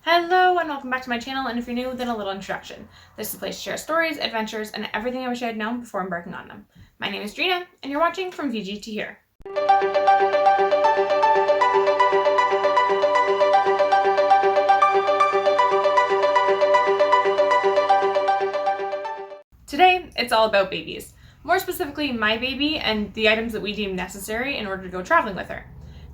Hello and welcome back to my channel, and if you're new, then a little introduction. This is a place to share stories, adventures, and everything I wish I had known before embarking on them. My name is Drina, and you're watching From VG to Here. Today, it's all about babies. More specifically, my baby and the items that we deem necessary in order to go traveling with her.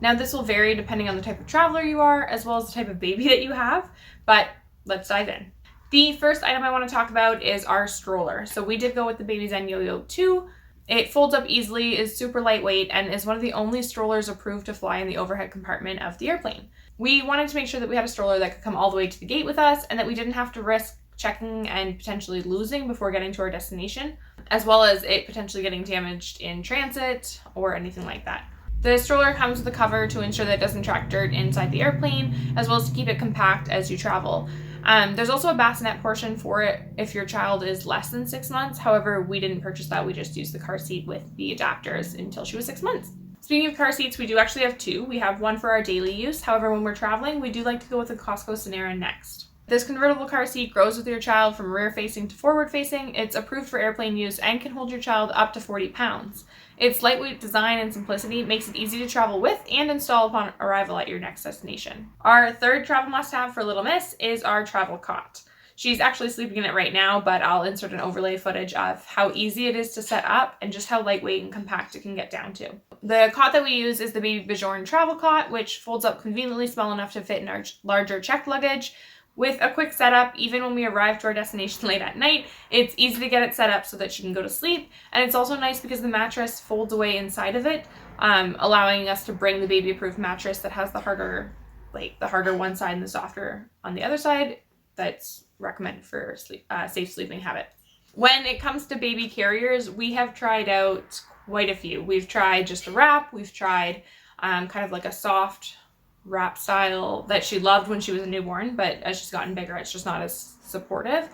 Now, this will vary depending on the type of traveler you are, as well as the type of baby that you have, but let's dive in. The first item I want to talk about is our stroller. So we did go with the Baby Zen Yo-Yo 2. It folds up easily, is super lightweight, and is one of the only strollers approved to fly in the overhead compartment of the airplane. We wanted to make sure that we had a stroller that could come all the way to the gate with us, and that we didn't have to risk checking and potentially losing before getting to our destination, as well as it potentially getting damaged in transit or anything like that. The stroller comes with a cover to ensure that it doesn't track dirt inside the airplane, as well as to keep it compact as you travel. There's also a bassinet portion for it if your child is less than 6 months. However, we didn't purchase that. We just used the car seat with the adapters until she was 6 months. Speaking of car seats, we do actually have two. We have one for our daily use. However, when we're traveling, we do like to go with the Costco Sonera next. This convertible car seat grows with your child from rear facing to forward facing. It's approved for airplane use and can hold your child up to 40 pounds. Its lightweight design and simplicity makes it easy to travel with and install upon arrival at your next destination. Our third travel must-have for Little Miss is our travel cot. She's actually sleeping in it right now, but I'll insert an overlay footage of how easy it is to set up and just how lightweight and compact it can get down to. The cot that we use is the Baby Bjorn travel cot, which folds up conveniently small enough to fit in our larger checked luggage. With a quick setup, even when we arrive to our destination late at night, it's easy to get it set up so that she can go to sleep. And it's also nice because the mattress folds away inside of it, allowing us to bring the baby-approved mattress that has the harder one side and the softer on the other side. That's recommended for safe sleeping habit. When it comes to baby carriers, we have tried out quite a few. We've tried just a wrap. We've tried kind of like a soft wrap style that she loved when she was a newborn, but as she's gotten bigger, it's just not as supportive.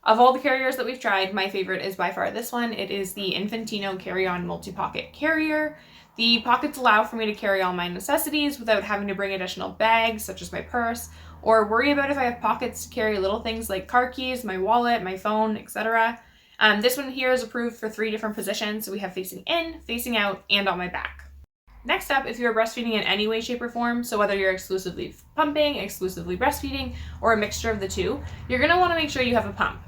Of all the carriers that we've tried, my favorite is by far this one. It is the Infantino Carry-On Multi-Pocket Carrier. The pockets allow for me to carry all my necessities without having to bring additional bags, such as my purse, or worry about if I have pockets to carry little things like car keys, my wallet, my phone, etc. This one here is approved for 3 different positions, so we have facing in, facing out, and on my back. Next up, if you're breastfeeding in any way, shape, or form, so whether you're exclusively pumping, exclusively breastfeeding, or a mixture of the two, you're going to want to make sure you have a pump.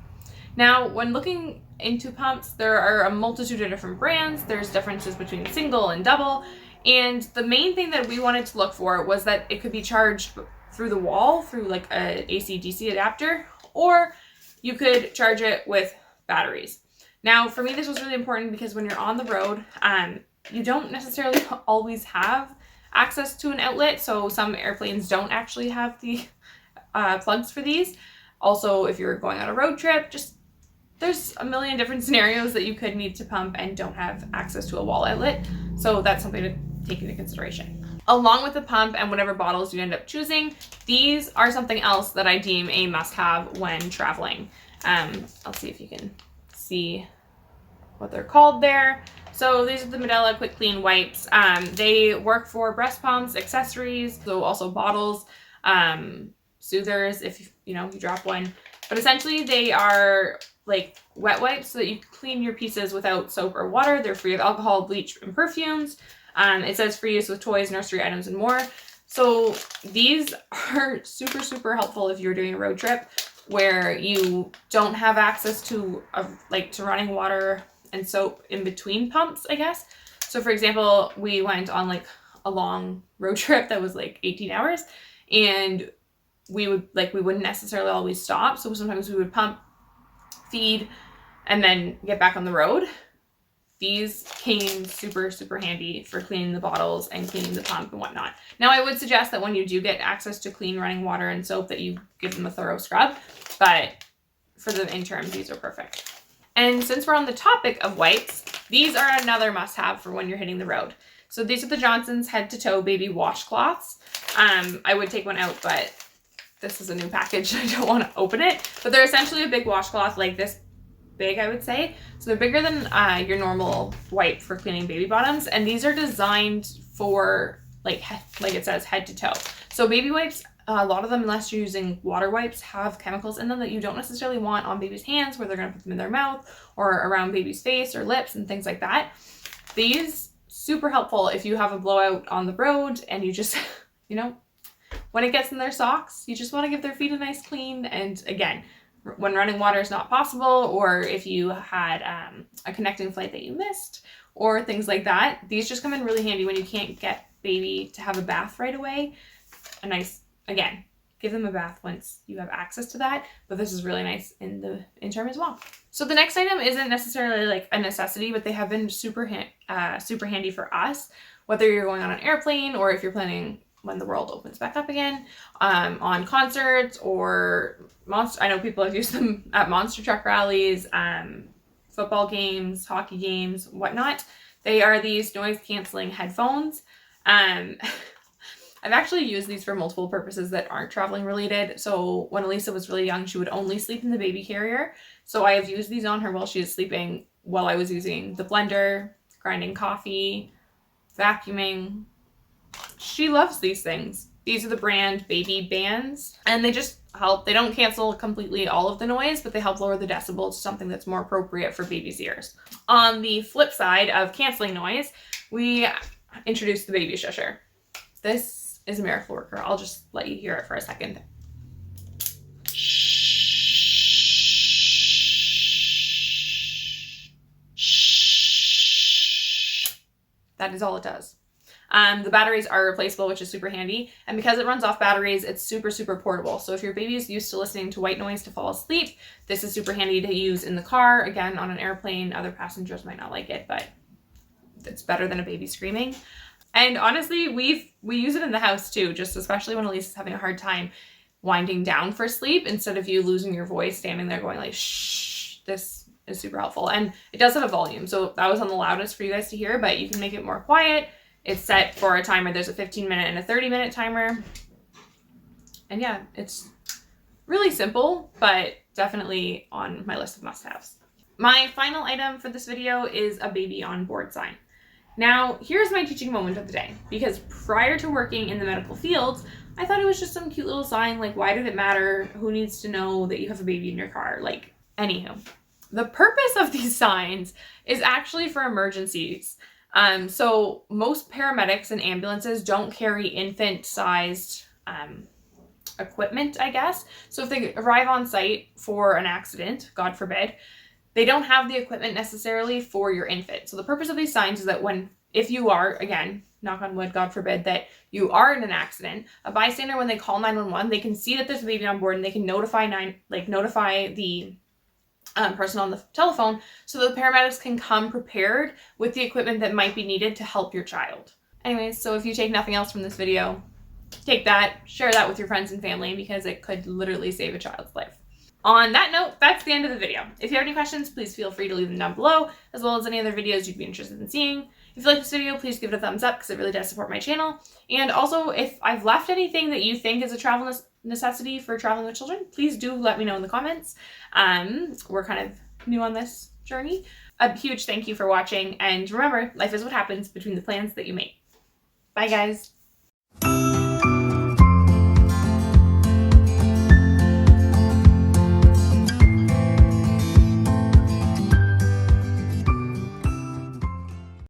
Now, when looking into pumps, there are a multitude of different brands. There's differences between single and double, and the main thing that we wanted to look for was that it could be charged through the wall, through like a AC/DC adapter, or you could charge it with batteries. Now, for me, this was really important because when you're on the road, you don't necessarily always have access to an outlet, so some airplanes don't actually have the plugs for these. Also, if you're going on a road trip, there's a million different scenarios that you could need to pump and don't have access to a wall outlet, so that's something to take into consideration. Along with the pump and whatever bottles you end up choosing, these are something else that I deem a must-have when traveling. I'll see if you can see what they're called there. So these are the Medela Quick Clean wipes. They work for breast pumps, accessories, so also bottles, soothers if you drop one. But essentially they are like wet wipes so that you clean your pieces without soap or water. They're free of alcohol, bleach, and perfumes. It says free use with toys, nursery items, and more. So these are super, super helpful if you're doing a road trip where you don't have access to running water and soap in between pumps, I guess. So for example, we went on like a long road trip that was like 18 hours, and we wouldn't necessarily always stop. So sometimes we would pump, feed, and then get back on the road. These came super, super handy for cleaning the bottles and cleaning the pump and whatnot. Now, I would suggest that when you do get access to clean running water and soap that you give them a thorough scrub, but for the interim, these are perfect. And since we're on the topic of wipes, these are another must-have for when you're hitting the road. So these are the Johnson's head-to-toe baby washcloths. I would take one out, but this is a new package. I don't want to open it. But they're essentially a big washcloth like this big, I would say. So they're bigger than your normal wipe for cleaning baby bottoms. And these are designed for, like it says, head to toe. So baby wipes A lot of them, unless you're using water wipes, have chemicals in them that you don't necessarily want on baby's hands, where they're going to put them in their mouth or around baby's face or lips and things like that. These, super helpful if you have a blowout on the road and you just, you know, when it gets in their socks, you just want to give their feet a nice clean. And again, when running water is not possible, or if you had a connecting flight that you missed or things like that, these just come in really handy when you can't get baby to have a bath right away. A nice, again, give them a bath once you have access to that, but this is really nice in the interim as well. So the next item isn't necessarily like a necessity, but they have been super handy for us, whether you're going on an airplane or if you're planning when the world opens back up again, on concerts or I know people have used them at monster truck rallies, football games, hockey games, whatnot. They are these noise canceling headphones. I've actually used these for multiple purposes that aren't traveling related. So when Elisa was really young, she would only sleep in the baby carrier. So I have used these on her while she is sleeping, while I was using the blender, grinding coffee, vacuuming. She loves these things. These are the brand Baby Bands, and they just help. They don't cancel completely all of the noise, but they help lower the decibels to something that's more appropriate for baby's ears. On the flip side of canceling noise, we introduced the Baby Shurer. This is a miracle worker. I'll just let you hear it for a second. That is all it does. The batteries are replaceable, which is super handy. And because it runs off batteries, it's super, super portable. So if your baby is used to listening to white noise to fall asleep, this is super handy to use in the car. Again, on an airplane, other passengers might not like it, but it's better than a baby screaming. And honestly, we use it in the house too, just especially when Elisa's having a hard time winding down for sleep, instead of you losing your voice, standing there going like, shh. This is super helpful. And it does have a volume. So that was on the loudest for you guys to hear, but you can make it more quiet. It's set for a timer. There's a 15-minute and a 30-minute timer. And yeah, it's really simple, but definitely on my list of must-haves. My final item for this video is a baby on board sign. Now, here's my teaching moment of the day, because prior to working in the medical field, I thought it was just some cute little sign, like, why did it matter? Who needs to know that you have a baby in your car? Like, anywho. The purpose of these signs is actually for emergencies. So most paramedics and ambulances don't carry infant-sized equipment, I guess. So if they arrive on site for an accident, God forbid, they don't have the equipment necessarily for your infant. So the purpose of these signs is that if you are, again, knock on wood, God forbid, that you are in an accident, a bystander, when they call 911, they can see that there's a baby on board and they can notify the person on the telephone, so the paramedics can come prepared with the equipment that might be needed to help your child. Anyways, so if you take nothing else from this video, take that, share that with your friends and family, because it could literally save a child's life. On that note, that's the end of the video. If you have any questions, please feel free to leave them down below, as well as any other videos you'd be interested in seeing. If you like this video, please give it a thumbs up, because it really does support my channel. And also, if I've left anything that you think is a travel necessity for traveling with children, please do let me know in the comments. We're kind of new on this journey. A huge thank you for watching, and remember, life is what happens between the plans that you make. Bye, guys.